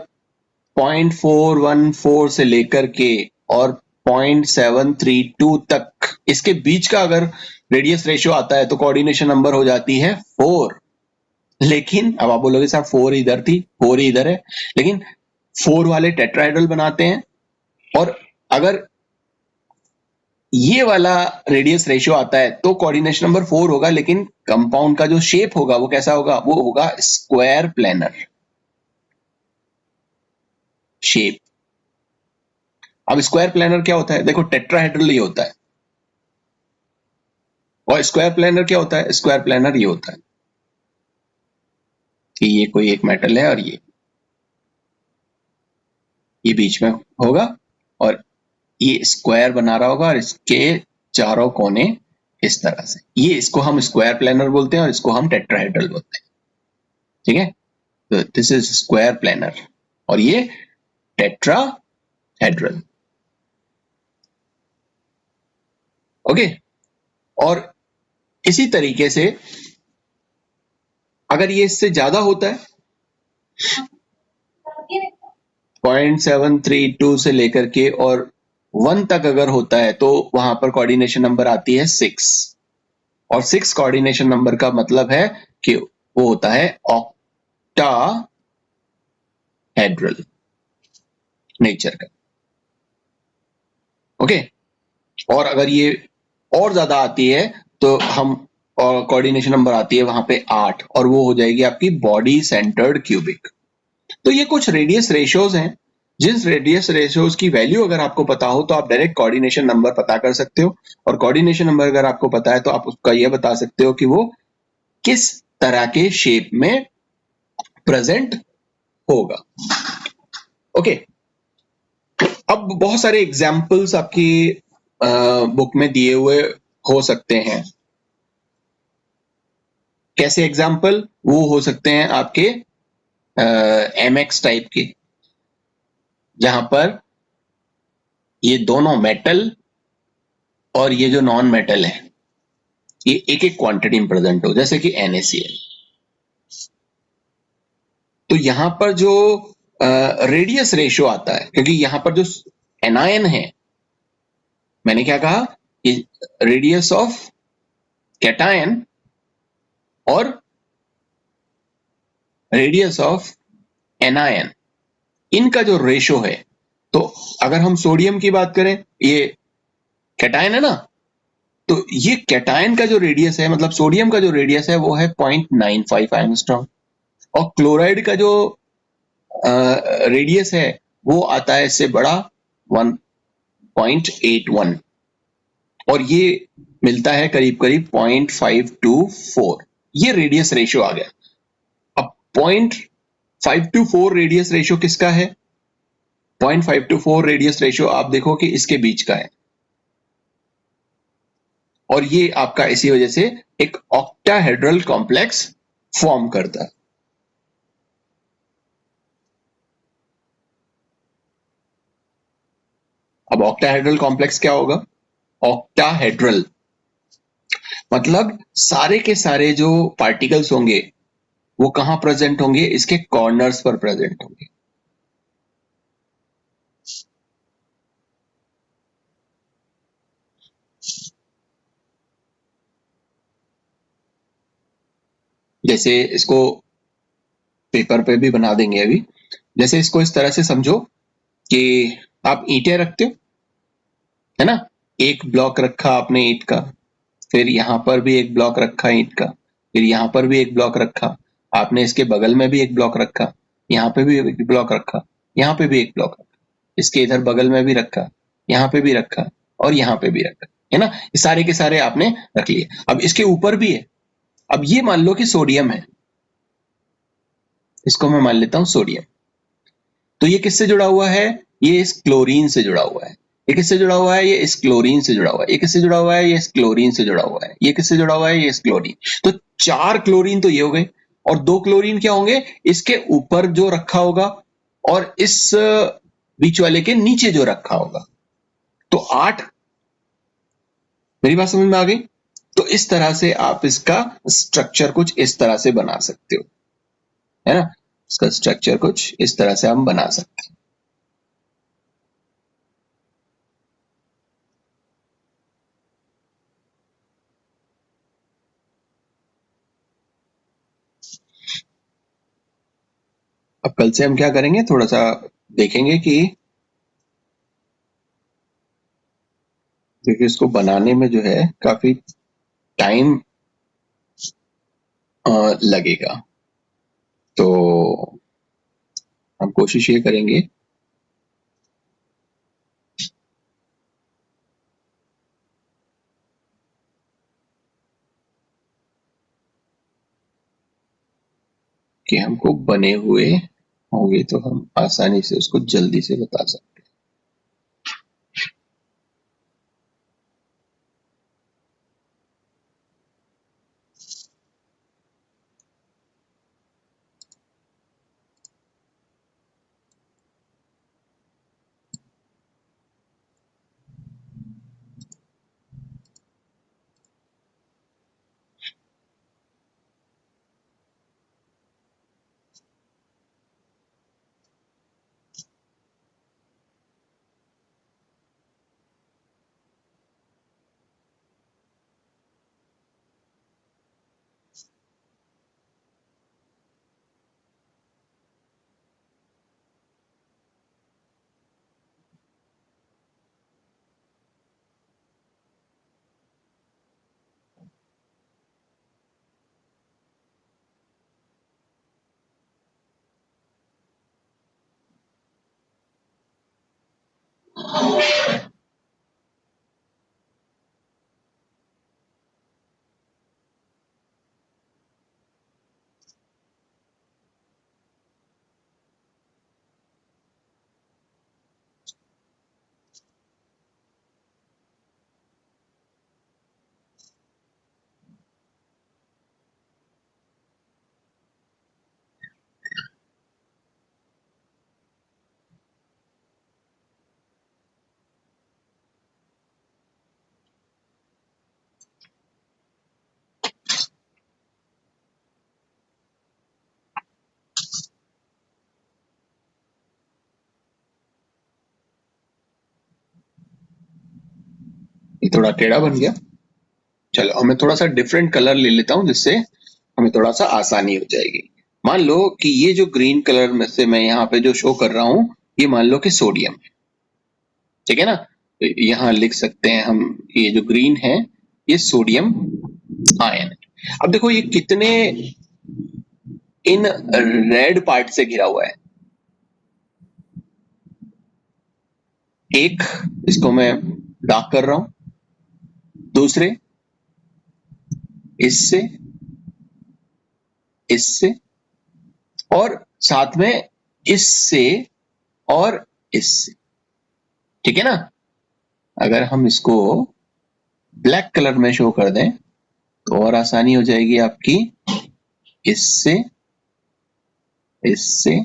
0.414 से लेकर के और 0.732 तक इसके बीच का अगर रेडियस रेशियो आता है तो कोऑर्डिनेशन नंबर हो जाती है 4। लेकिन अब आप बोलोगे साहब 4 इधर थी, 4 इधर है, लेकिन 4 वाले टेट्राहेड्रल बनाते हैं, और अगर ये वाला रेडियस रेशियो आता है तो कोऑर्डिनेशन नंबर 4 होगा, लेकिन कंपाउंड का जो शेप होगा वो कैसा होगा, वो होगा स्क्वायर प्लेनर शेप। अब स्क्वायर प्लेनर क्या होता है, देखो टेट्राहेड्रल ये होता है, और स्क्वायर प्लेनर क्या होता है, स्क्वायर प्लेनर ये होता है कि ये कोई एक मेटल है और ये बीच में होगा और ये स्क्वायर बना रहा होगा और इसके चारों कोने इस तरह से, ये इसको हम स्क्वायर प्लेनर बोलते हैं और इसको हम टेट्राहेड्रल बोलते हैं। ठीक है, तो दिस इज स्क्वायर प्लेनर और ये टेट्राहेड्रल। ओके, और इसी तरीके से अगर ये इससे ज्यादा होता है 0.732 से लेकर के और 1 तक अगर होता है तो वहां पर कोऑर्डिनेशन नंबर आती है 6, और 6 कोऑर्डिनेशन नंबर का मतलब है कि वो होता है ऑक्टाहेड्रल नेचर का। ओके, और अगर ये और ज्यादा आती है तो हम कोऑर्डिनेशन नंबर आती है वहां पे 8, और वो हो जाएगी आपकी बॉडी सेंटर्ड क्यूबिक। तो ये कुछ रेडियस रेशियोज हैं, जिन रेडियस रेशियोज की वैल्यू अगर आपको पता हो तो आप डायरेक्ट कोऑर्डिनेशन नंबर पता कर सकते हो, और कोऑर्डिनेशन नंबर अगर आपको पता है तो आप उसका ये बता सकते हो कि वो किस तरह के शेप में प्रेजेंट होगा। ओके, अब बहुत सारे एग्जाम्पल्स आपकी बुक में दिए हुए हो सकते हैं। कैसे एग्जाम्पल, वो हो सकते हैं आपके एमएक्स टाइप के, जहां पर ये दोनों मेटल और ये जो नॉन मेटल है ये एक एक क्वांटिटी में प्रेजेंट हो, जैसे कि NaCl। तो यहां पर जो रेडियस रेशियो आता है, क्योंकि यहां पर जो एनायन है, मैंने क्या कहा कि रेडियस ऑफ कैटायन और रेडियस ऑफ एनायन, इनका जो रेशियो है, तो अगर हम सोडियम की बात करें, ये कैटायन है ना, तो ये कैटायन का जो रेडियस है, मतलब सोडियम का जो रेडियस है वो है 0.95 एंगस्ट्रॉम, और क्लोराइड का जो रेडियस है वो आता है इससे बड़ा 1.81, और ये मिलता है करीब करीब 0.524। ये रेडियस रेशियो आ गया। अब 0.524 रेडियस रेशियो किसका है, 0.524 रेडियस रेशियो आप देखो कि इसके बीच का है, और ये आपका इसी वजह से एक ऑक्टाहेड्रल कॉम्प्लेक्स फॉर्म करता है। अब ऑक्टाहेड्रल कॉम्प्लेक्स क्या होगा, ऑक्टाहेड्रल मतलब सारे के सारे जो पार्टिकल्स होंगे वो कहां प्रेजेंट होंगे, इसके कॉर्नर्स पर प्रेजेंट होंगे। जैसे इसको पेपर पे भी बना देंगे अभी, जैसे इसको इस तरह से समझो कि आप ईंटें रखते हो, है ना, एक ब्लॉक रखा आपने ईंट का, फिर यहां पर भी एक ब्लॉक रखा ईंट का, फिर यहां पर भी एक ब्लॉक रखा, आपने इसके बगल में भी एक ब्लॉक रखा, यहाँ पे भी एक ब्लॉक रखा, यहाँ पे भी एक ब्लॉक रखा, इसके इधर बगल में भी रखा, यहाँ पे भी रखा, और यहाँ पे भी रखा, है ना, ये सारे के सारे आपने रख लिए। अब इसके ऊपर भी है, अब ये मान लो कि सोडियम है, इसको मैं मान लेता हूं सोडियम, तो ये किससे जुड़ा हुआ है, ये इस क्लोरीन से जुड़ा हुआ है, ये किससे जुड़ा हुआ है, ये इस क्लोरीन से जुड़ा हुआ है, ये किससे जुड़ा हुआ है, ये इस क्लोरीन से जुड़ा हुआ है, ये किससे जुड़ा हुआ है, ये इस क्लोरीन। तो 4 क्लोरीन तो ये हो गए, और 2 क्लोरीन क्या होंगे, इसके ऊपर जो रखा होगा और इस बीच वाले के नीचे जो रखा होगा, तो 8। मेरी बात समझ में आ गई। तो इस तरह से आप इसका स्ट्रक्चर कुछ इस तरह से बना सकते हो, है ना। इसका स्ट्रक्चर कुछ इस तरह से हम बना सकते हैं। अब कल से हम क्या करेंगे, थोड़ा सा देखेंगे कि क्योंकि इसको बनाने में जो है काफी टाइम लगेगा, तो हम कोशिश ये करेंगे कि हमको बने हुए होंगे तो हम आसानी से उसको जल्दी से बता सकते हैं। ये थोड़ा टेढ़ा बन गया। चलो हमें थोड़ा सा डिफरेंट कलर ले लेता हूं, जिससे हमें थोड़ा सा आसानी हो जाएगी। मान लो कि ये जो ग्रीन कलर में से मैं यहाँ पे जो शो कर रहा हूं, ये मान लो कि सोडियम है, ठीक है ना। तो यहाँ लिख सकते हैं हम, ये जो ग्रीन है ये सोडियम आयन है। अब देखो ये कितने इन रेड पार्ट से घिरा हुआ है। एक, इसको मैं डार्क कर रहा हूं, दूसरे इससे, इससे, और साथ में इससे और इससे, ठीक है ना। अगर हम इसको ब्लैक कलर में शो कर दें तो और आसानी हो जाएगी आपकी, इससे, इससे,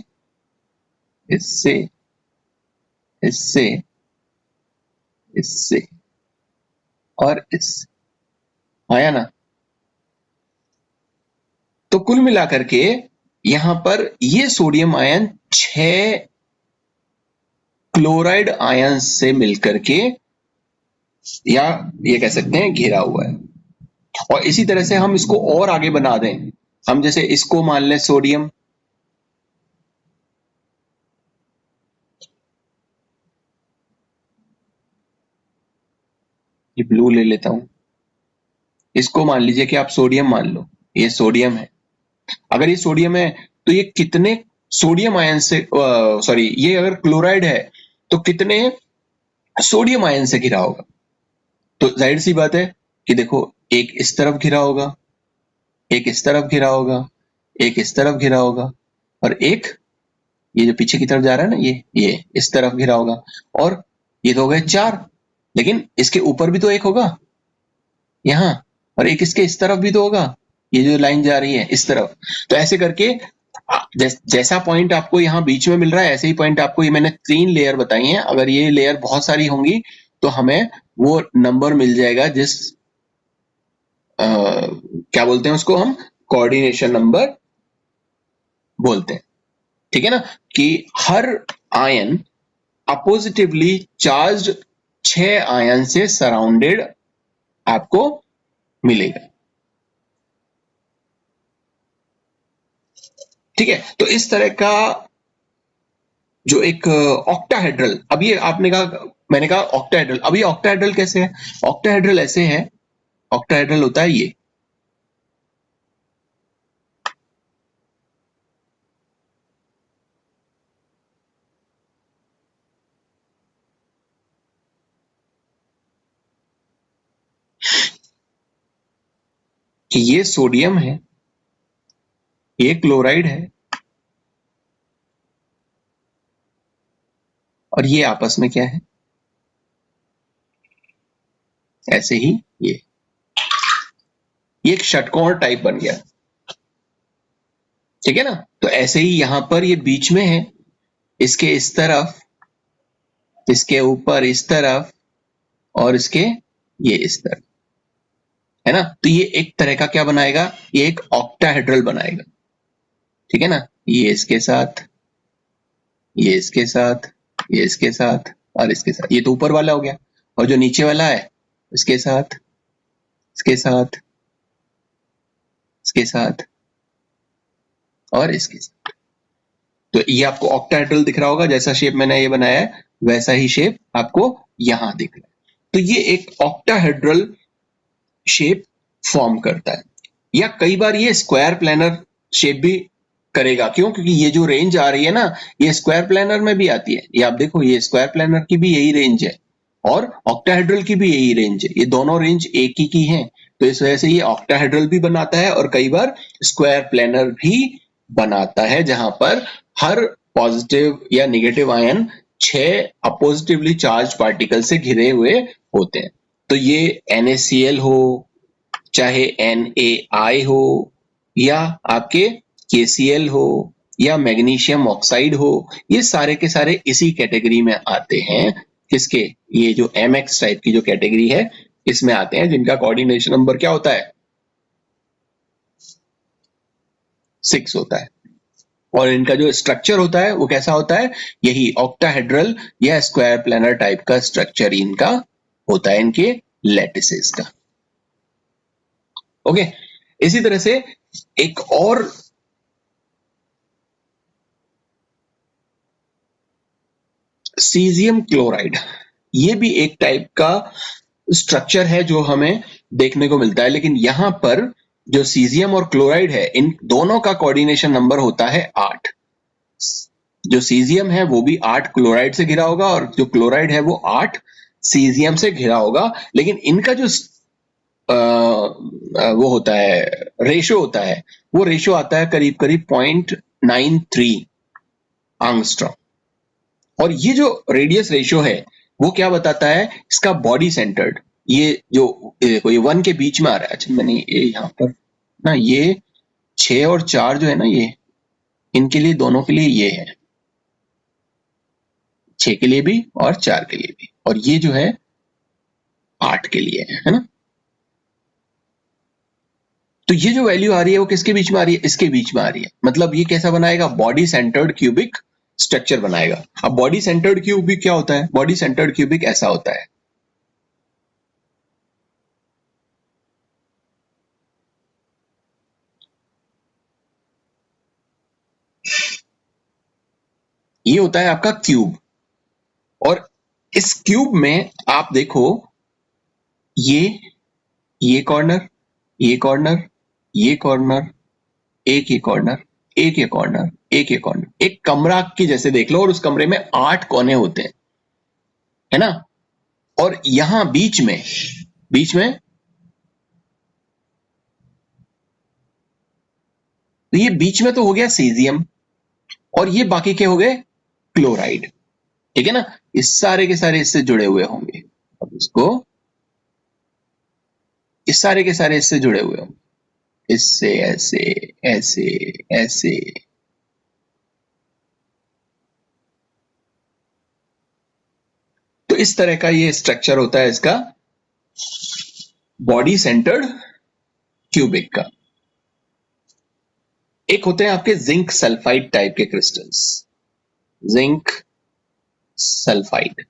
इससे, इससे, इससे और इससे, आया ना। तो कुल मिलाकर के यहां पर ये सोडियम आयन 6 क्लोराइड आयन से मिलकर के, या ये कह सकते हैं घिरा हुआ है। और इसी तरह से हम इसको और आगे बना दें, हम जैसे इसको मान लें सोडियम, ये ब्लू ले लेता हूं, इसको मान लीजिए कि आप सोडियम मान लो, ये सोडियम है। अगर ये सोडियम है तो ये कितने सोडियम आयन से, सॉरी, ये अगर क्लोराइड है तो कितने सोडियम आयन से घिरा होगा। तो जाहिर सी बात है कि देखो, एक इस तरफ घिरा होगा, एक इस तरफ घिरा होगा, एक इस तरफ घिरा होगा, और एक ये जो पीछे की तरफ जा रहा है ना, ये इस तरफ घिरा होगा। और ये तो हो गए 4, लेकिन इसके ऊपर भी तो एक होगा यहाँ, और एक इसके इस तरफ भी तो होगा, ये जो लाइन जा रही है इस तरफ। तो ऐसे करके जैसा पॉइंट आपको यहाँ बीच में मिल रहा है, ऐसे ही पॉइंट आपको, ये मैंने 3 लेयर बताई हैं, अगर ये लेयर बहुत सारी होंगी तो हमें वो नंबर मिल जाएगा जिस क्या बोलते हैं उसको, हम कोऑर्डिनेशन नंबर बोलते हैं। ठीक है ना, कि हर आयन अपोजिटिवली चार्ज 6 आयन से सराउंडेड आपको मिलेगा। ठीक है, तो इस तरह का जो एक ऑक्टाहेड्रल, अभी आपने कहा, मैंने कहा ऑक्टाहेड्रल, अभी ऑक्टाहेड्रल कैसे है? ऑक्टाहेड्रल ऐसे है, ऑक्टाहेड्रल होता है ये सोडियम है, ये क्लोराइड है, और ये आपस में क्या है, ऐसे ही ये एक षटकोण टाइप बन गया। ठीक है ना, तो ऐसे ही यहां पर ये बीच में है, इसके इस तरफ, इसके ऊपर इस तरफ, और इसके ये इस तरफ, है ना, तो ये एक तरह का क्या बनाएगा, ये एक ऑक्टाहेड्रल बनाएगा। ठीक है ना, ये इसके साथ, ये इसके साथ, ये इसके साथ, और इसके साथ, ये तो ऊपर वाला हो गया, और जो नीचे वाला है इसके साथ, इसके साथ, इसके साथ, और इसके साथ। तो ये आपको ऑक्टाहेड्रल दिख रहा होगा, जैसा शेप मैंने ये बनाया है वैसा ही शेप आपको यहां दिख रहा है। तो ये एक ऑक्टाहेड्रल शेप फॉर्म करता है, या कई बार ये स्क्वायर प्लैनर शेप भी करेगा। क्यों? क्योंकि ये जो रेंज आ रही है ना, ये स्क्वायर प्लैनर में भी आती है। ये आप देखो, ये स्क्वायर प्लैनर की भी यही रेंज है, और ऑक्टाहेड्रल की भी यही रेंज है, ये दोनों रेंज एक ही की हैं। तो इस वजह से ये ऑक्टाहेड्रल भी बनाता है, और कई बार स्क्वायर प्लैनर भी बनाता है, जहां पर हर पॉजिटिव या नेगेटिव आयन 6 अपोजिटिवली चार्ज पार्टिकल से घिरे हुए होते हैं। तो ये NaCl हो, चाहे NaI हो, या आपके KCl हो, या मैग्नीशियम ऑक्साइड हो, ये सारे के सारे इसी कैटेगरी में आते हैं। किसके? ये जो MX टाइप की जो कैटेगरी है इसमें आते हैं, जिनका कोऑर्डिनेशन नंबर क्या होता है, 6 होता है। और इनका जो स्ट्रक्चर होता है वो कैसा होता है, यही ऑक्टाहेड्रल या स्क्वायर प्लैनर टाइप का स्ट्रक्चर इनका होता है, इनके लैटिसेस का। ओके, इसी तरह से एक और सीजियम क्लोराइड, ये भी एक टाइप का स्ट्रक्चर है जो हमें देखने को मिलता है, लेकिन यहां पर जो सीजियम और क्लोराइड है, इन दोनों का कोऑर्डिनेशन नंबर होता है 8। जो सीजियम है वो भी 8 क्लोराइड से घिरा होगा, और जो क्लोराइड है वो 8 सीजियम से घिरा होगा। लेकिन इनका जो वो होता है, रेशो होता है, वो रेशो आता है करीब करीब 0.93 आंगस्ट्रॉम। और ये जो रेडियस रेशियो है वो क्या बताता है, इसका बॉडी सेंटर्ड, ये जो देखो ये 1 के बीच में आ रहा है। अच्छा, मैंने ये यहाँ पर ना, ये 6 और 4 जो है ना, ये इनके लिए, दोनों के लिए ये है, 6 के लिए भी और 4 के लिए भी, और ये जो है 8 के लिए है ना। तो ये जो वैल्यू आ रही है वो किसके बीच में आ रही है, इसके बीच में आ रही है। मतलब ये कैसा बनाएगा, बॉडी सेंटर्ड क्यूबिक स्ट्रक्चर बनाएगा। अब बॉडी सेंटर्ड क्यूबिक क्या होता है, बॉडी सेंटर्ड क्यूबिक ऐसा होता है, ये होता है आपका क्यूब। और इस क्यूब में आप देखो, ये कॉर्नर, ये कॉर्नर, ये कॉर्नर, एक ये कॉर्नर, एक ये कॉर्नर, एक ये कॉर्नर, एक कमरा की जैसे देख लो, और उस कमरे में 8 कोने होते हैं, है ना। और यहां बीच में तो ये बीच में तो हो गया सीजियम, और ये बाकी के हो गए क्लोराइड। ठीक है ना, इस सारे के सारे इससे जुड़े हुए होंगे। अब इसको, इस सारे के सारे इससे जुड़े हुए होंगे, इससे ऐसे ऐसे ऐसे। तो इस तरह का ये स्ट्रक्चर होता है इसका, बॉडी सेंटर्ड क्यूबिक का। एक होते हैं आपके जिंक सल्फाइड टाइप के क्रिस्टल्स, जिंक सल्फाइड।